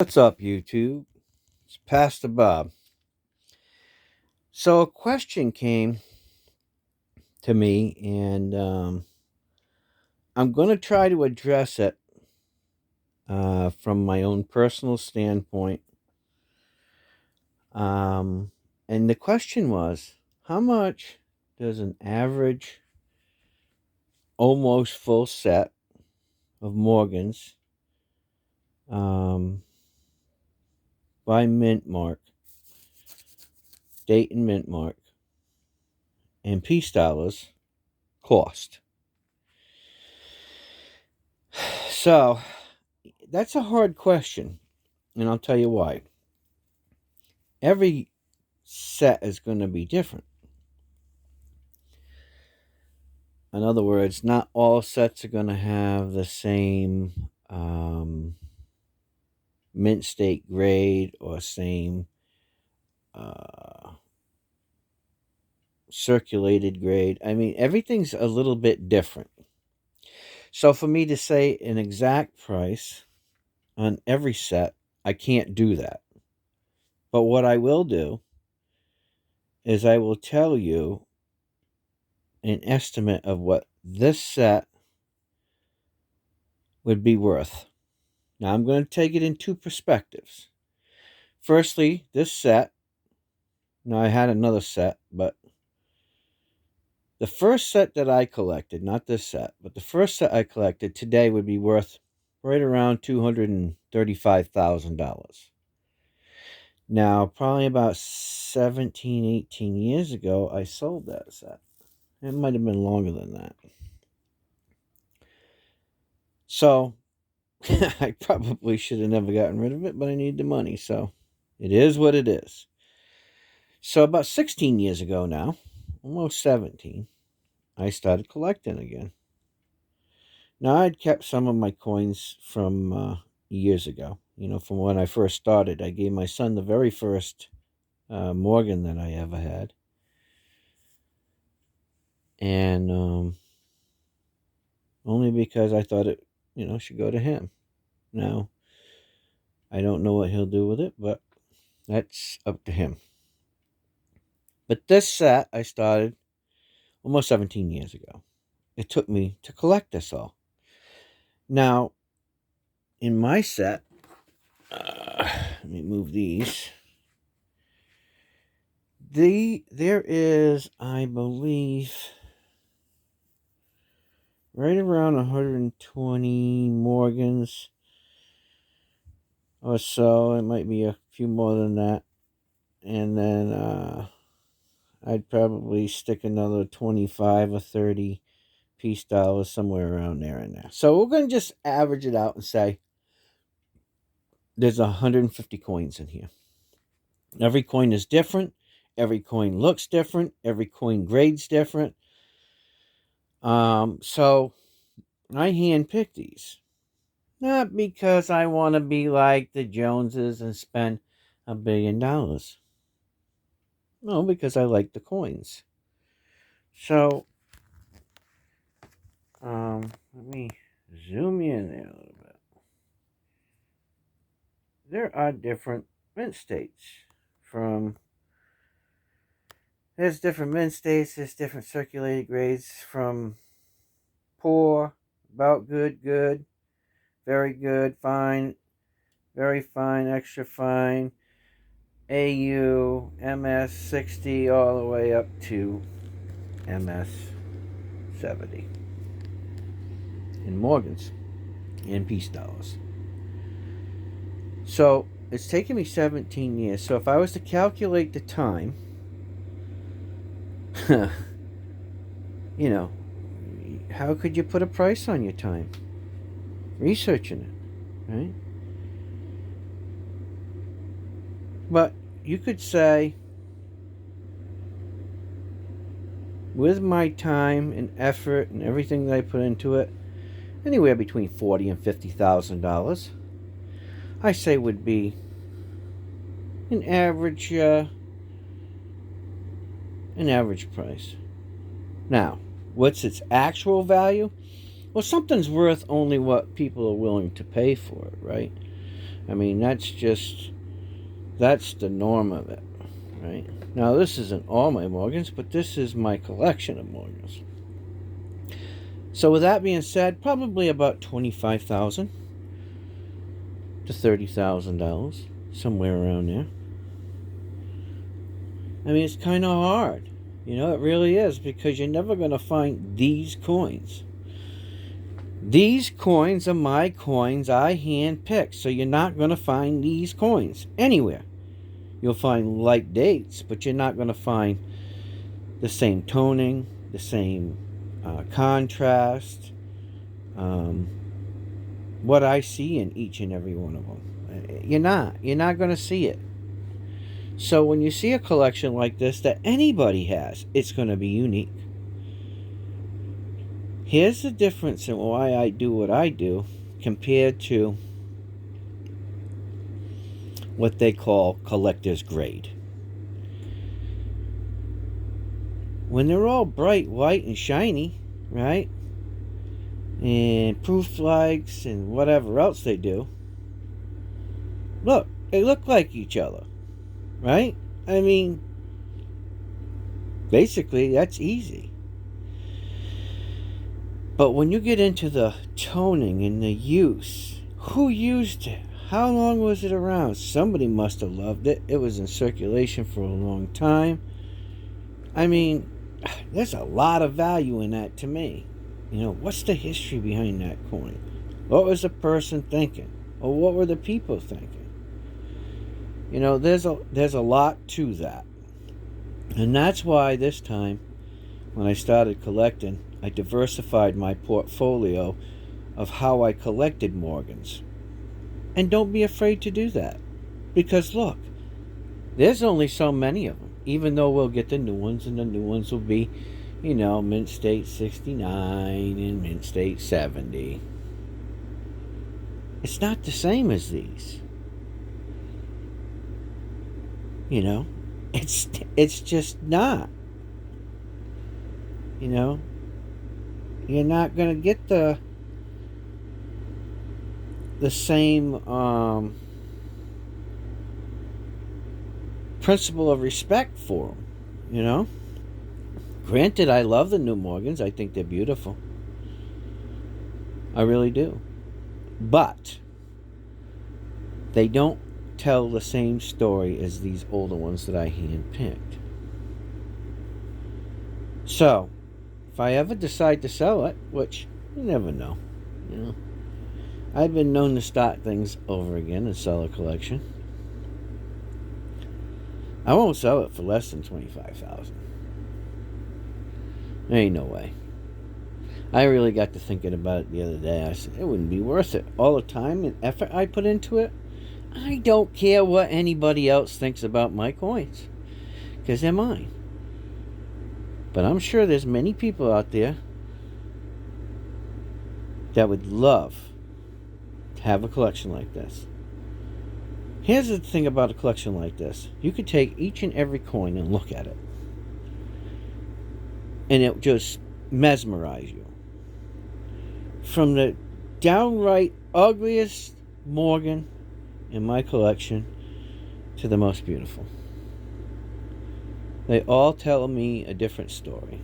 What's up, YouTube? It's Pastor Bob. So, a question came to me, and I'm going to try to address it from my own personal standpoint. Um, and the question was, how much does an average, almost full set of Morgans um, by Mint Mark, date and Mint Mark, and Peace Dollars cost? So, that's a hard question, and I'll tell you why. Every set is going to be different. In other words, not all sets are going to have the same mint state grade or same uh, circulated grade. I mean, everything's a little bit different. So for me to say an exact price on every set, I can't do that. But what I will do is I will tell you an estimate of what this set would be worth. Now, I'm going to take it in two perspectives. Firstly, this set, now I had another set, but the first set that I collected, not this set, but the first set I collected today would be worth right around $235,000. Now, probably about 17, 18 years ago, I sold that set. It might have been longer than that. So, I probably should have never gotten rid of it, but I need the money, so it is what it is. So about 16 years ago now, almost 17, I started collecting again. Now, I'd kept some of my coins from years ago, from when I first started. I gave my son the very first Morgan that I ever had. And only because I thought it, should go to him. Now, I don't know what he'll do with it, but that's up to him. But this set I started almost 17 years ago. It took me to collect this all. Now, in my set, let me move these. There is, I believe, right around 120 Morgans or so. It might be a few more than that. And then I'd probably stick another 25 or 30 Peace Dollars somewhere around there and there. So we're going to just average it out and say there's 150 coins in here. Every coin is different. Every coin looks different. Every coin grades different. So I handpick these. Not because I want to be like the Joneses and spend $1 billion. No, because I like the coins. So, let me zoom in there a little bit. There are different mint states there's different mint states, there's different circulated grades from poor, about good, good, very good, fine, very fine, extra fine, AU, MS 60, all the way up to MS 70 in Morgans and Peace Dollars. So it's taken me 17 years. So if I was to calculate the time, how could you put a price on your time? Researching it, right? But you could say, with my time and effort and everything that I put into it, anywhere between $40,000 and $50,000, I say would be an average price. Now, what's its actual value? Well, something's worth only what people are willing to pay for it, right? I mean, that's the norm of it, right? Now, this isn't all my Morgans, but this is my collection of Morgans. So with that being said, probably about $25,000 to $30,000, somewhere around there. I mean, it's kind of hard. It really is, because you're never going to find these coins. These coins are my coins I hand-picked, so you're not going to find these coins anywhere. You'll find like dates, but you're not going to find the same toning, the same contrast, what I see in each and every one of them. You're not going to see it. So when you see a collection like this that anybody has, it's going to be unique. Here's the difference in why I do what I do compared to what they call collector's grade. When they're all bright white and shiny, right? And proof flags and whatever else they do, look, they look like each other, right? I mean, basically, that's easy. But when you get into the toning and the use, who used it? How long was it around? Somebody must have loved it. It was in circulation for a long time. I mean, there's a lot of value in that to me. What's the history behind that coin? What was the person thinking? Or what were the people thinking? There's a lot to that. And that's why this time, when I started collecting, I diversified my portfolio of how I collected Morgans. And don't be afraid to do that. Because look, there's only so many of them. Even though we'll get the new ones, and the new ones will be, Mint State 69 and Mint State 70. It's not the same as these. It's just not. You're not going to get the same principle of respect for them, Granted, I love the new Morgans. I think they're beautiful. I really do. But they don't tell the same story as these older ones that I hand-picked. So, if I ever decide to sell it, which you never know, I've been known to start things over again and sell a collection. I won't sell it for less than $25,000. There ain't no way. I really got to thinking about it the other day. I said, it wouldn't be worth it. All the time and effort I put into it, I don't care what anybody else thinks about my coins, because they're mine. But I'm sure there's many people out there that would love to have a collection like this. Here's the thing about a collection like this. You could take each and every coin and look at it, and it just mesmerize you. From the downright ugliest Morgan in my collection to the most beautiful. They all tell me a different story.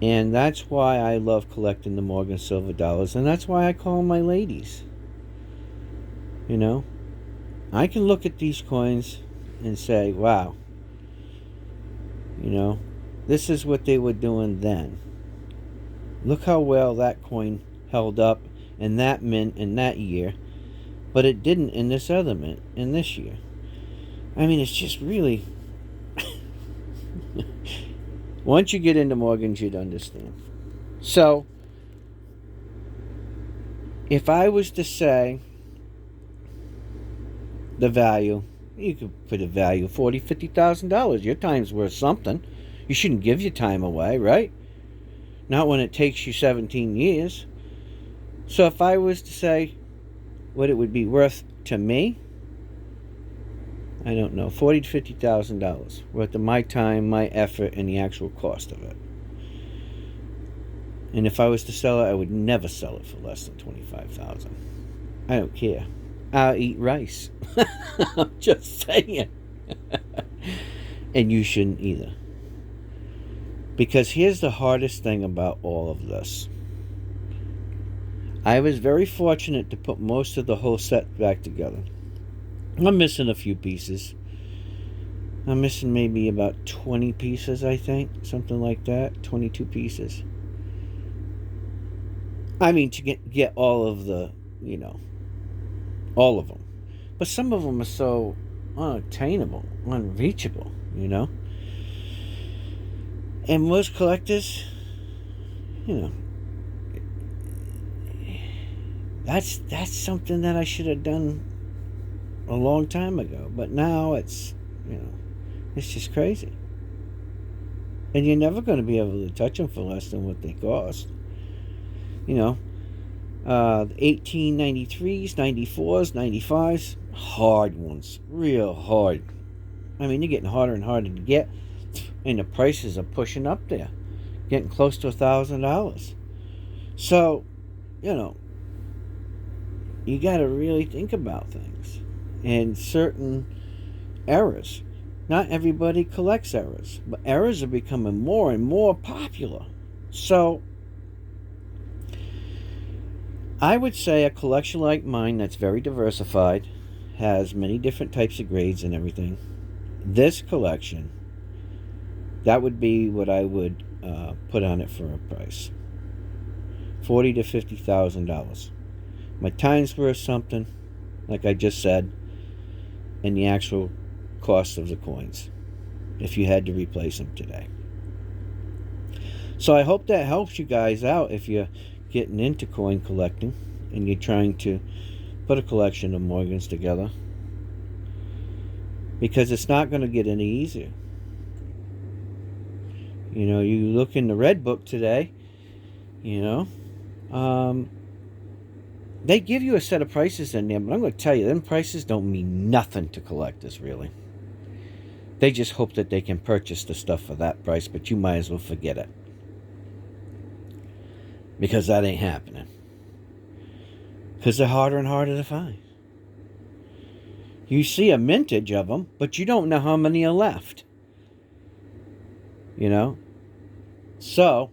And that's why I love collecting the Morgan silver dollars, and that's why I call them my ladies. I can look at these coins and say, wow, this is what they were doing then. Look how well that coin held up in that mint in that year, but it didn't in this other mint in this year. I mean, it's just really... Once you get into Morgans, you'd understand. So, if I was to say the value, you could put a value of $40,000, $50,000. Your time's worth something. You shouldn't give your time away, right? Not when it takes you 17 years. So if I was to say what it would be worth to me, I don't know, $40,000 to $50,000 worth of my time, my effort, and the actual cost of it. And if I was to sell it, I would never sell it for less than $25,000. I don't care. I'll eat rice. I'm just saying. And you shouldn't either. Because here's the hardest thing about all of this. I was very fortunate to put most of the whole set back together. I'm missing a few pieces. I'm missing maybe about 20 pieces, I think. Something like that. 22 pieces. I mean, to get all of the, you know, all of them. But some of them are so unattainable, unreachable, you know? And most collectors, you know, that's something that I should have done a long time ago. But now it's, you know, it's just crazy. And you're never going to be able to touch them for less than what they cost. You know, 1893s, 94s, 95s, hard ones, real hard. I mean, they're getting harder and harder to get, and the prices are pushing up there, getting close to $1,000. So, you know, you got to really think about things and certain eras. Not everybody collects eras, but eras are becoming more and more popular. So, I would say a collection like mine that's very diversified, has many different types of grades and everything. This collection, that would be what I would put on it for a price, $40,000 to $50,000. My time's worth something, like I just said, and the actual cost of the coins, if you had to replace them today. So I hope that helps you guys out if you're getting into coin collecting and you're trying to put a collection of Morgans together, because it's not going to get any easier. You know, you look in the Red Book today, you know, they give you a set of prices in there, but I'm going to tell you, them prices don't mean nothing to collectors, really. They just hope that they can purchase the stuff for that price, but you might as well forget it, because that ain't happening. Because they're harder and harder to find. You see a mintage of them, but you don't know how many are left. You know? So,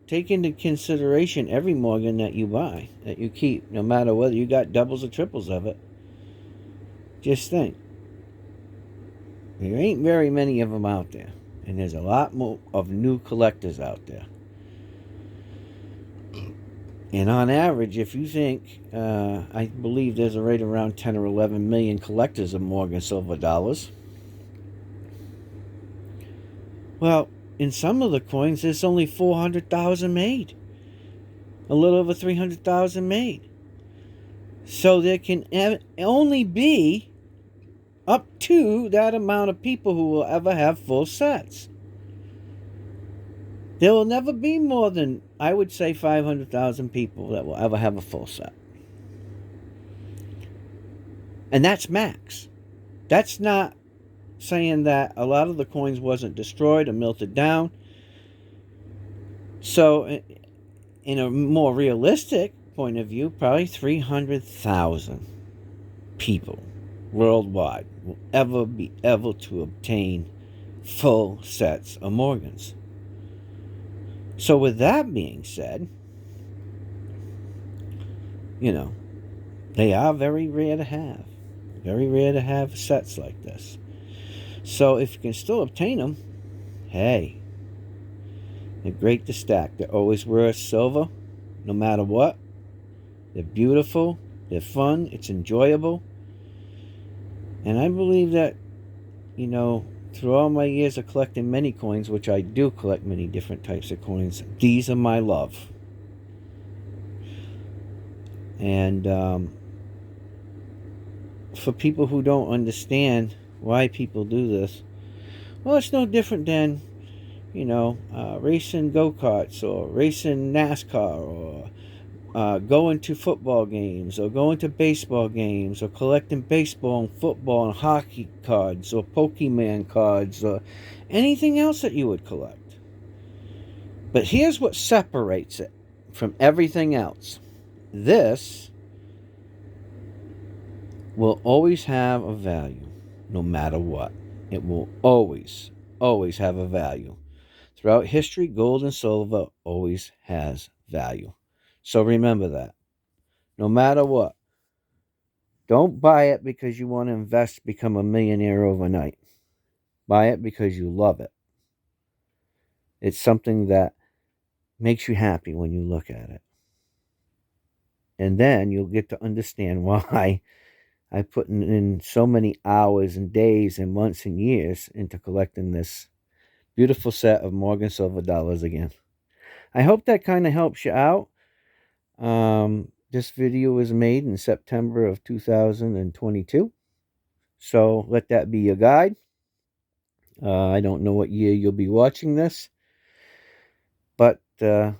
take into consideration every Morgan that you buy, that you keep, no matter whether you got doubles or triples of it. Just think. There ain't very many of them out there. And there's a lot more of new collectors out there. And on average, if you think, I believe there's a rate around 10 or 11 million collectors of Morgan silver dollars. Well, in some of the coins, there's only 400,000 made. A little over 300,000 made. So there can only be up to that amount of people who will ever have full sets. There will never be more than, I would say, 500,000 people that will ever have a full set. And that's max. That's not saying that a lot of the coins wasn't destroyed or melted down. So, in a more realistic point of view, probably 300,000 people worldwide will ever be able to obtain full sets of Morgans. So with that being said, you know, they are very rare to have. Very rare to have sets like this. So if you can still obtain them, hey, they're great to stack. They're always worth silver, no matter what. They're beautiful. They're fun. It's enjoyable. And I believe that, you know, through all my years of collecting many coins, which I do collect many different types of coins, these are my love. And for people who don't understand why people do this, well, it's no different than, you know, racing go-karts or racing NASCAR or going to football games or going to baseball games or collecting baseball and football and hockey cards or Pokemon cards or anything else that you would collect. But here's what separates it from everything else. This will always have a value, no matter what. It will always, always have a value. Throughout history, gold and silver always has value. So remember that. No matter what, don't buy it because you want to invest, become a millionaire overnight. Buy it because you love it. It's something that makes you happy when you look at it. And then you'll get to understand why I put in so many hours and days and months and years into collecting this beautiful set of Morgan silver dollars again. I hope that kind of helps you out. This video was made in September of 2022. So let that be your guide. I don't know what year you'll be watching this, but I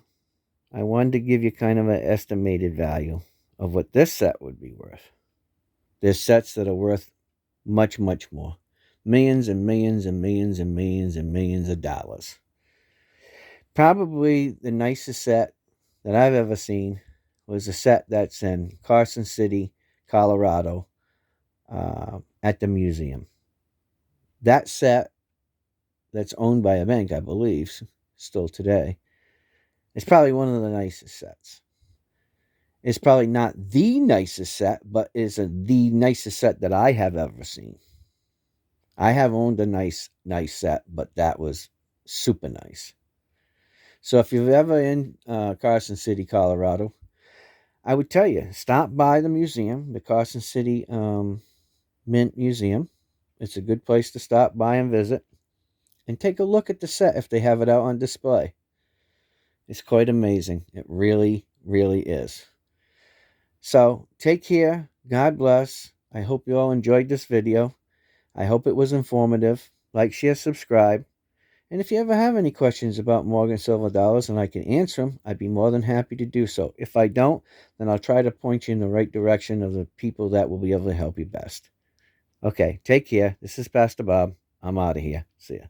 wanted to give you kind of an estimated value of what this set would be worth. There's sets that are worth much, much more. Millions and millions and millions and millions and millions of dollars. Probably the nicest set that I've ever seen was a set that's in Carson City, Colorado, at the museum. That set, that's owned by a bank, I believe, still today, is probably one of the nicest sets. It's probably not the nicest set, but is the nicest set that I have ever seen. I have owned a nice set, but that was super nice. So if you're ever in Carson City, Colorado, I would tell you, stop by the museum, the Carson City Mint Museum. It's a good place to stop by and visit. And take a look at the set if they have it out on display. It's quite amazing. It really, really is. So take care. God bless. I hope you all enjoyed this video. I hope it was informative. Like, share, subscribe. And if you ever have any questions about Morgan Silver dollars and I can answer them, I'd be more than happy to do so. If I don't, then I'll try to point you in the right direction of the people that will be able to help you best. Okay, take care. This is Pastor Bob. I'm out of here. See ya.